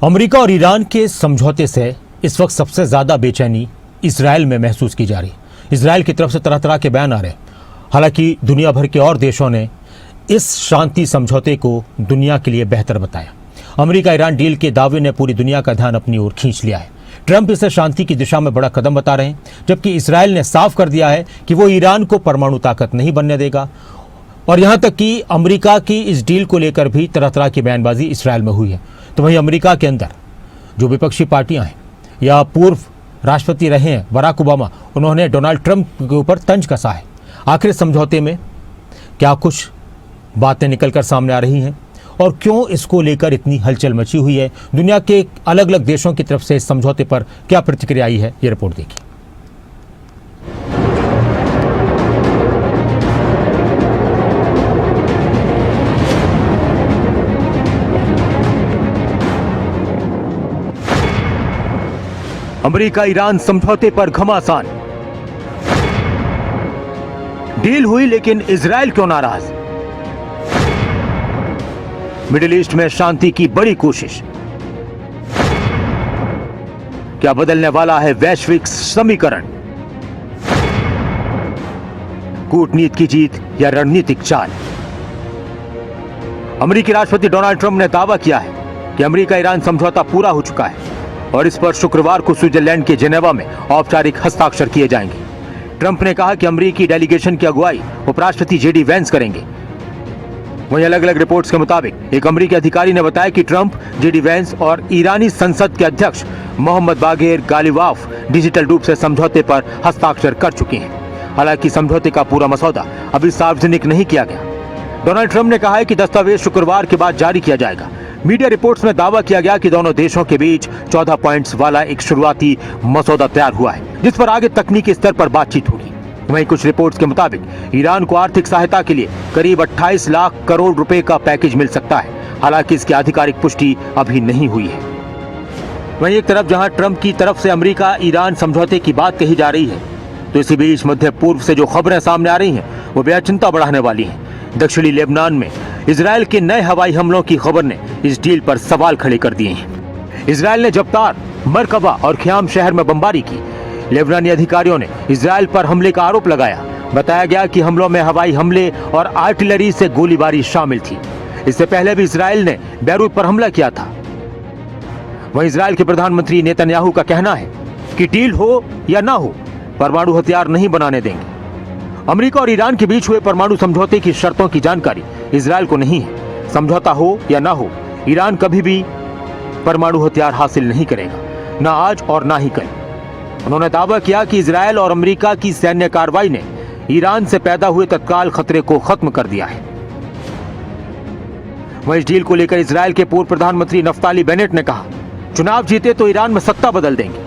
America और Iran के समझौते से इस वक्त सबसे ज़्यादा बेचैनी इसराइल में महसूस की जा रही है। इसराइल की तरफ से तरह तरह के बयान आ रहे हैं। हालांकि दुनिया भर के और देशों ने इस शांति समझौते को दुनिया के लिए बेहतर बताया। अमेरिका ईरान डील के दावे ने पूरी दुनिया का ध्यान अपनी ओर खींच लिया है। ट्रंप इसे शांति की दिशा में बड़ा कदम बता रहे हैं, जबकि इसराइल ने साफ कर दिया है कि वो ईरान को परमाणु ताकत नहीं बनने देगा। और यहां तक कि अमेरिका की इस डील को लेकर भी तरह तरह की बयानबाजी इसराइल में हुई है। तो वहीं अमेरिका के अंदर जो विपक्षी पार्टियां हैं या पूर्व राष्ट्रपति रहे हैं बराक ओबामा, उन्होंने डोनाल्ड ट्रंप के ऊपर तंज कसा है। आखिर समझौते में क्या कुछ बातें निकलकर सामने आ रही हैं और क्यों इसको लेकर इतनी हलचल मची हुई है, दुनिया के अलग अलग देशों की तरफ से इस समझौते पर क्या प्रतिक्रिया आई है, ये रिपोर्ट देखिए। अमेरिका ईरान समझौते पर घमासान। डील हुई लेकिन इजराइल क्यों नाराज? मिडिल ईस्ट में शांति की बड़ी कोशिश। क्या बदलने वाला है वैश्विक समीकरण? कूटनीति की जीत या रणनीतिक चाल? अमेरिकी राष्ट्रपति डोनाल्ड ट्रंप ने दावा किया है कि अमेरिका ईरान समझौता पूरा हो चुका है और इस पर शुक्रवार को स्विट्जरलैंड के जेनेवा में औपचारिक हस्ताक्षर किए जाएंगे। ट्रंप ने कहा कि अमेरिकी डेलीगेशन की अगुवाई उपराष्ट्रपति जेडी वेंस करेंगे। वहीं अलग अलग रिपोर्ट्स के मुताबिक एक अमेरिकी अधिकारी ने बताया कि ट्रंप, जेडी वेंस और ईरानी संसद के अध्यक्ष मोहम्मद बागेर गालिबाफ डिजिटल रूप से समझौते पर हस्ताक्षर कर चुके हैं। हालांकि समझौते का पूरा मसौदा अभी सार्वजनिक नहीं किया गया। डोनाल्ड ट्रंप ने कहा है कि दस्तावेज शुक्रवार के बाद जारी किया जाएगा। मीडिया रिपोर्ट्स में दावा किया गया कि दोनों देशों के बीच 14 पॉइंट्स वाला एक शुरुआती मसौदा तैयार हुआ है, जिस पर आगे तकनीकी स्तर पर बातचीत होगी। वहीं कुछ रिपोर्ट्स के मुताबिक ईरान को आर्थिक सहायता के लिए करीब 28 लाख करोड़ रुपए का पैकेज मिल सकता है। हालांकि इसकी आधिकारिक पुष्टि अभी नहीं हुई है। वहीं एक तरफ जहां ट्रंप की तरफ से अमेरिका ईरान समझौते की बात कही जा रही है, तो इसी बीच मध्य पूर्व से जो खबरें सामने आ रही हैं वो बेहद चिंता बढ़ाने वाली हैं। दक्षिणी लेबनान में इजराइल के नए हवाई हमलों की खबर ने इस डील पर सवाल खड़े कर दिए हैं। इजराइल ने जब्तार, मरकबा और ख्याम शहर में बमबारी की। लेबनानी अधिकारियों ने इजराइल पर हमले का आरोप लगाया। बताया गया कि हमलों में हवाई हमले और आर्टिलरी से गोलीबारी शामिल थी। इससे पहले भी इजराइल ने बैरूत पर हमला किया था। वहीं इजराइल के प्रधानमंत्री नेतन्याहू का कहना है कि डील हो या ना हो, परमाणु हथियार नहीं बनाने देंगे। अमेरिका और ईरान के बीच हुए परमाणु समझौते की शर्तों की जानकारी इजराइल को नहीं है। समझौता हो या ना हो, ईरान कभी भी परमाणु हथियार हासिल नहीं करेगा, ना आज और ना ही कल। उन्होंने दावा किया कि इजराइल और अमेरिका की सैन्य कार्रवाई ने ईरान से पैदा हुए तत्काल खतरे को खत्म कर दिया है। वहीं इस डील को लेकर इजराइल के पूर्व प्रधानमंत्री नफ्ताली बेनेट ने कहा, चुनाव जीते तो ईरान में सत्ता बदल देंगे।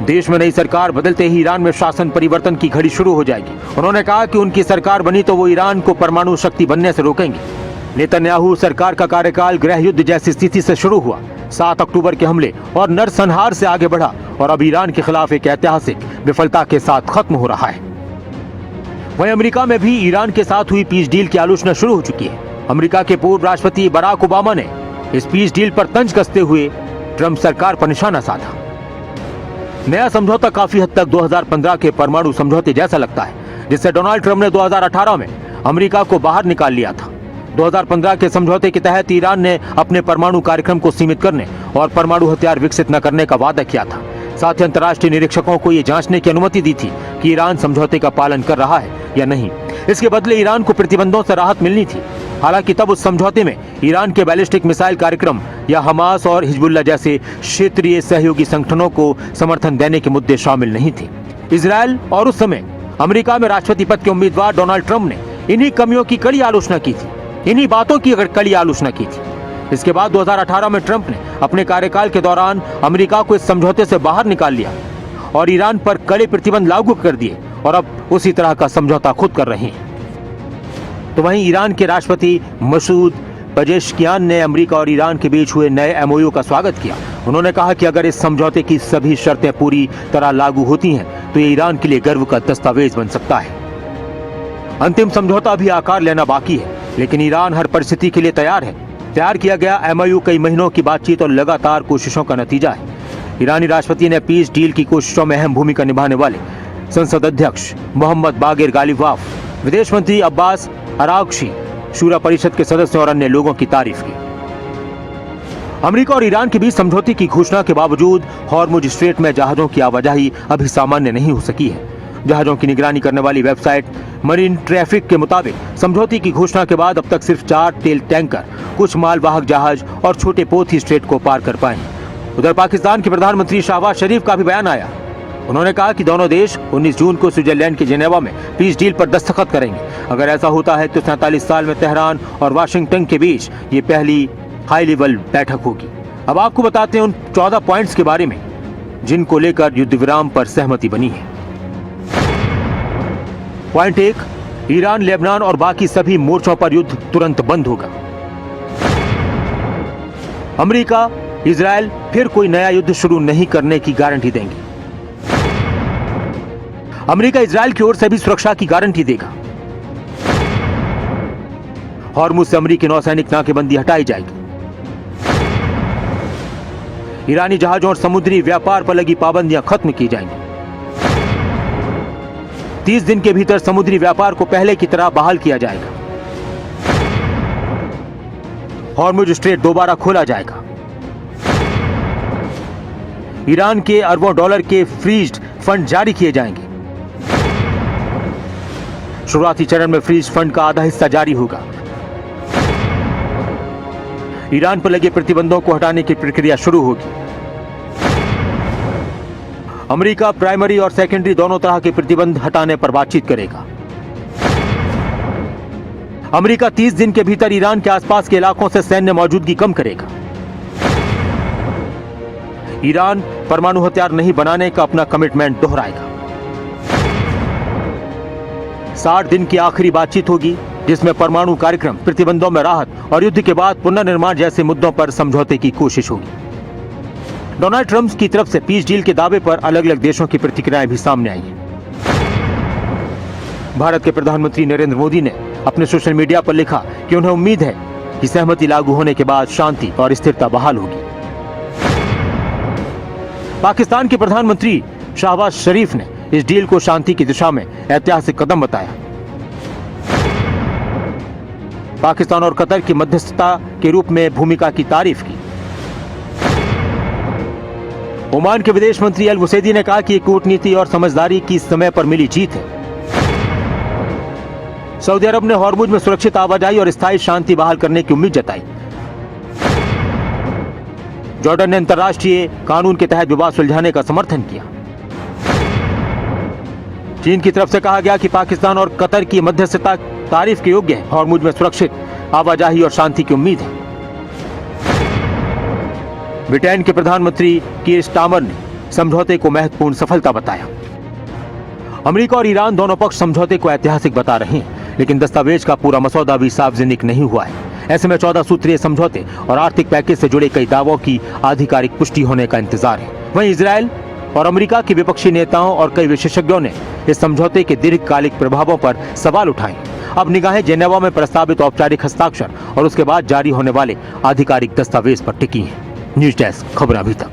देश में नई सरकार बदलते ही ईरान में शासन परिवर्तन की घड़ी शुरू हो जाएगी। उन्होंने कहा कि उनकी सरकार बनी तो वो ईरान को परमाणु शक्ति बनने से रोकेंगे। नेतन्याहू सरकार का कार्यकाल गृह युद्ध जैसी स्थिति से शुरू हुआ, 7 अक्टूबर के हमले और नरसंहार से आगे बढ़ा और अब ईरान के खिलाफ एक ऐतिहासिक विफलता के साथ खत्म हो रहा है। वहीं अमेरिका में भी ईरान के साथ हुई पीस डील की आलोचना शुरू हो चुकी है। अमेरिका के पूर्व राष्ट्रपति बराक ओबामा ने इस पीस डील पर तंज कसते हुए ट्रंप सरकार पर निशाना साधा। नया समझौता काफी हद तक 2015 के परमाणु समझौते जैसा लगता है, जिससे डोनाल्ड ट्रंप ने 2018 में अमेरिका को बाहर निकाल लिया था। 2015 के समझौते के तहत ईरान ने अपने परमाणु कार्यक्रम को सीमित करने और परमाणु हथियार विकसित न करने का वादा किया था। साथ ही अंतर्राष्ट्रीय निरीक्षकों को ये जांचने की अनुमति दी थी कि ईरान समझौते का पालन कर रहा है या नहीं। इसके बदले ईरान को प्रतिबंधों से राहत मिलनी थी। हालांकि तब उस समझौते में ईरान के बैलिस्टिक मिसाइल कार्यक्रम या हमास और हिजबुल्ला जैसे क्षेत्रीय सहयोगी संगठनों को समर्थन देने के मुद्दे शामिल नहीं थे। इजराइल और उस समय अमेरिका में राष्ट्रपति पद के उम्मीदवार डोनाल्ड ट्रंप ने इन्हीं कमियों की कड़ी आलोचना की थी, इन्हीं बातों की कड़ी आलोचना की थी। इसके बाद 2018 में ट्रंप ने अपने कार्यकाल के दौरान अमेरिका को इस समझौते से बाहर निकाल लिया और ईरान पर कड़े प्रतिबंध लागू कर दिए और अब उसी तरह का समझौता खुद कर रहे हैं। तो वहीं ईरान के राष्ट्रपति मसूद पेजेश्कियान ने अमेरिका और ईरान के बीच हुए नए एमओयू का स्वागत किया। उन्होंने कहा कि अगर इस समझौते की सभी शर्तें पूरी तरह लागू होती हैं तो ये ईरान के लिए गर्व का दस्तावेज बन सकता है। अंतिम समझौता भी आकार लेना बाकी है, लेकिन ईरान हर परिस्थिति के लिए तैयार है। तैयार किया गया एमओयू कई महीनों की बातचीत और लगातार कोशिशों का नतीजा है। ईरानी राष्ट्रपति ने पीस डील की कोशिशों में अहम भूमिका निभाने वाले संसद अध्यक्ष मोहम्मद बागिर गालिबाफ, विदेश मंत्री अब्बास अरागची, शूरा परिषद के सदस्य और अन्य लोगों की तारीफ की। अमेरिका और ईरान के बीच समझौते की घोषणा के बावजूद हॉर्मुज स्ट्रेट में जहाजों की आवाजाही अभी सामान्य नहीं हो सकी है। जहाजों की निगरानी करने वाली वेबसाइट मरीन ट्रैफिक के मुताबिक समझौते की घोषणा के बाद अब तक सिर्फ 4 तेल टैंकर, कुछ मालवाहक जहाज और छोटे पोत ही स्ट्रेट को पार कर पाए। उधर पाकिस्तान के प्रधानमंत्री शहबाज शरीफ का भी बयान आया। उन्होंने कहा कि दोनों देश 19 जून को स्विट्जरलैंड के जेनेवा में पीस डील पर दस्तखत करेंगे। अगर ऐसा होता है तो 47 साल में तेहरान और वाशिंगटन के बीच ये पहली हाई लेवल बैठक होगी। अब आपको बताते हैं उन 14 पॉइंट्स के बारे में जिनको लेकर युद्ध विराम पर सहमति बनी है। पॉइंट 1, ईरान, लेबनान और बाकी सभी मोर्चों पर युद्ध तुरंत बंद होगा। अमेरिका, इजराइल फिर कोई नया युद्ध शुरू नहीं करने की गारंटी देंगे। अमेरिका इजराइल की ओर से भी सुरक्षा की गारंटी देगा। हॉर्मुज से अमेरिकी नौसैनिक नाकेबंदी हटाई जाएगी। ईरानी जहाजों और समुद्री व्यापार पर लगी पाबंदियां खत्म की जाएंगी। 30 दिन के भीतर समुद्री व्यापार को पहले की तरह बहाल किया जाएगा। हॉर्मुज स्ट्रेट दोबारा खोला जाएगा। ईरान के अरबों डॉलर के फ्रीज्ड फंड जारी किए जाएंगे। शुरुआती चरण में फ्रीज फंड का आधा हिस्सा जारी होगा। ईरान पर लगे प्रतिबंधों को हटाने की प्रक्रिया शुरू होगी। अमेरिका प्राइमरी और सेकेंडरी दोनों तरह के प्रतिबंध हटाने पर बातचीत करेगा। अमेरिका 30 दिन के भीतर ईरान के आसपास के इलाकों से सैन्य मौजूदगी कम करेगा। ईरान परमाणु हथियार नहीं बनाने का अपना कमिटमेंट दोहराएगा। 60 दिन की आखिरी बातचीत होगी जिसमें परमाणु कार्यक्रम, प्रतिबंधों में राहत और युद्ध के बाद पुनर्निर्माण जैसे मुद्दों पर समझौते की कोशिश होगी। डोनाल्ड ट्रंप की तरफ से पीस डील के दावे पर अलग अलग देशों की प्रतिक्रियाएं भी सामने आई हैं। भारत के प्रधानमंत्री नरेंद्र मोदी ने अपने सोशल मीडिया पर लिखा कि उन्हें उम्मीद है कि सहमति लागू होने के बाद शांति और स्थिरता बहाल होगी। पाकिस्तान के प्रधानमंत्री शहबाज शरीफ ने इस डील को शांति की दिशा में ऐतिहासिक कदम बताया। पाकिस्तान और कतर की मध्यस्थता के रूप में भूमिका की तारीफ की। ओमान के विदेश मंत्री अल वुसैदी ने कहा कि कूटनीति और समझदारी की समय पर मिली जीत है। सऊदी अरब ने हॉर्मुज में सुरक्षित आवाजाही और स्थायी शांति बहाल करने की उम्मीद जताई। जॉर्डन ने अंतर्राष्ट्रीय कानून के तहत विवाद सुलझाने का समर्थन किया। चीन की तरफ से कहा गया कि पाकिस्तान और कतर की मध्यस्थता तारीफ के योग्य है। हॉर्मुज में सुरक्षित आवाजाही और शांति की उम्मीद है। ब्रिटेन के प्रधानमंत्री कीर स्टारमर ने समझौते को महत्वपूर्ण सफलता बताया। अमेरिका और ईरान दोनों पक्ष समझौते को ऐतिहासिक बता रहे हैं, लेकिन दस्तावेज का पूरा मसौदा भी सार्वजनिक नहीं हुआ है। ऐसे में 14 सूत्रीय समझौते और आर्थिक पैकेज से जुड़े कई दावों की आधिकारिक पुष्टि होने का इंतजार है। वहीं इजरायल और अमेरिका के विपक्षी नेताओं और कई विशेषज्ञों ने इस समझौते के दीर्घकालिक प्रभावों पर सवाल उठाए। अब निगाहें जेनेवा में प्रस्तावित औपचारिक हस्ताक्षर और उसके बाद जारी होने वाले आधिकारिक दस्तावेज पर टिकी हैं। न्यूज डेस्क, खबर अभी तक।